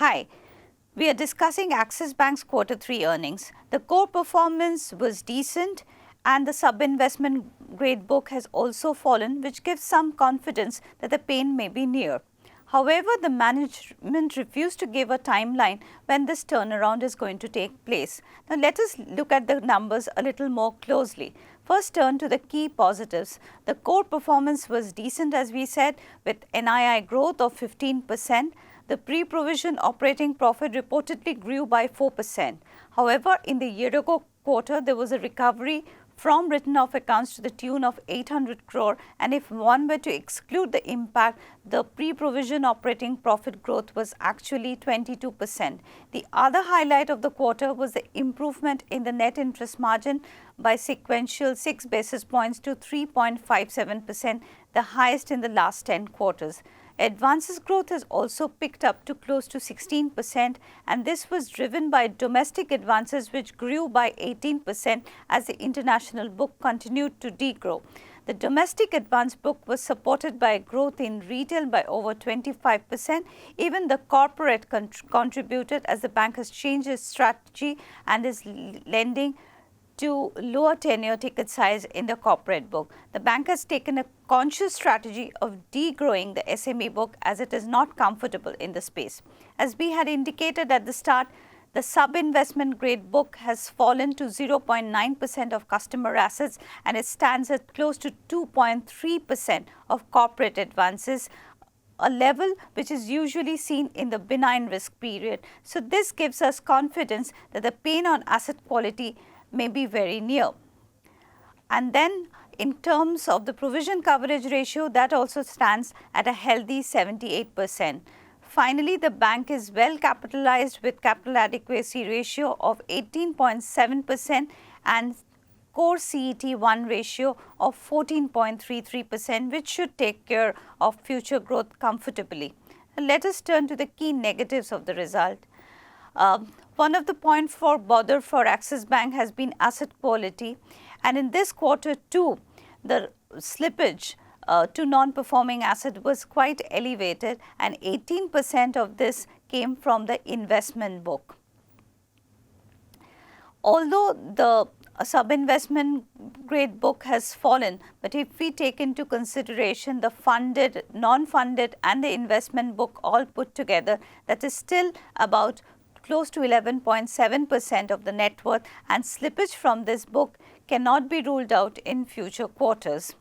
Hi, we are discussing Axis Bank's Q3 earnings. The core performance was decent and the sub-investment grade book has also fallen, which gives some confidence that the pain may be near. However, the management refused to give a timeline when this turnaround is going to take place. Now, let us look at the numbers a little more closely. First, turn to the key positives. The core performance was decent, as we said, with NII growth of 15%. The pre-provision operating profit reportedly grew by 4%. However, in the year-ago quarter, there was a recovery from written-off accounts to the tune of 800 crore, and if one were to exclude the impact, the pre-provision operating profit growth was actually 22%. The other highlight of the quarter was the improvement in the net interest margin by sequential 6 basis points to 3.57%, the highest in the last 10 quarters. Advances growth has also picked up to close to 16%, and this was driven by domestic advances, which grew by 18% as the international book continued to degrow. The domestic advance book was supported by growth in retail by over 25%. Even the corporate contributed as the bank has changed its strategy and is lending to lower tenure ticket size in the corporate book. The bank has taken a conscious strategy of degrowing the SME book as it is not comfortable in the space. As we had indicated at the start, the sub-investment grade book has fallen to 0.9% of customer assets, and it stands at close to 2.3% of corporate advances, a level which is usually seen in the benign risk period. So this gives us confidence that the pain on asset quality may be very near. And then in terms of the provision coverage ratio, that also stands at a healthy 78%. Finally, the bank is well capitalized with capital adequacy ratio of 18.7% and core CET1 ratio of 14.33%, which should take care of future growth comfortably. Let us turn to the key negatives of the result. One of the points for bother for Axis Bank has been asset quality, and in this quarter too, the slippage to non-performing asset was quite elevated, and 18% of this came from the investment book. Although the sub-investment grade book has fallen, but if we take into consideration the funded, non-funded and the investment book all put together, that is still about close to 11.7% of the net worth, and slippage from this book cannot be ruled out in future quarters.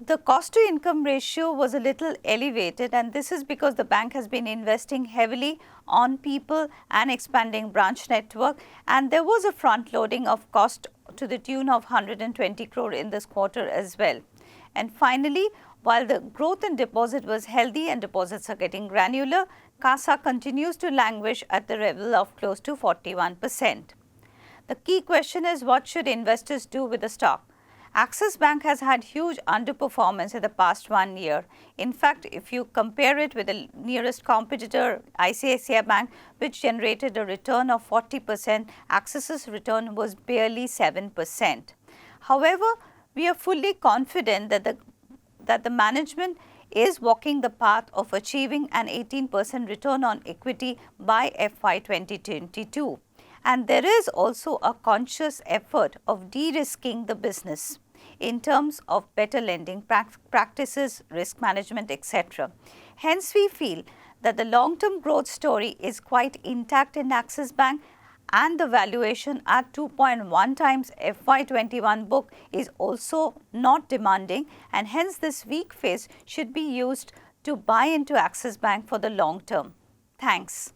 The cost to income ratio was a little elevated, and this is because the bank has been investing heavily on people and expanding branch network, and there was a front loading of cost to the tune of 120 crore in this quarter as well. And finally, while the growth in deposit was healthy and deposits are getting granular, CASA continues to languish at the level of close to 41%. The key question is, what should investors do with the stock? Axis Bank has had huge underperformance in the past 1 year. In fact, if you compare it with the nearest competitor, ICICI Bank, which generated a return of 40%, Axis's return was barely 7%. However, we are fully confident that the management is walking the path of achieving an 18% return on equity by FY 2022. And there is also a conscious effort of de-risking the business in terms of better lending practices, risk management, etc. Hence, we feel that the long-term growth story is quite intact in Axis Bank, and the valuation at 2.1 times FY21 book is also not demanding, and hence this weak phase should be used to buy into Axis Bank for the long term. Thanks.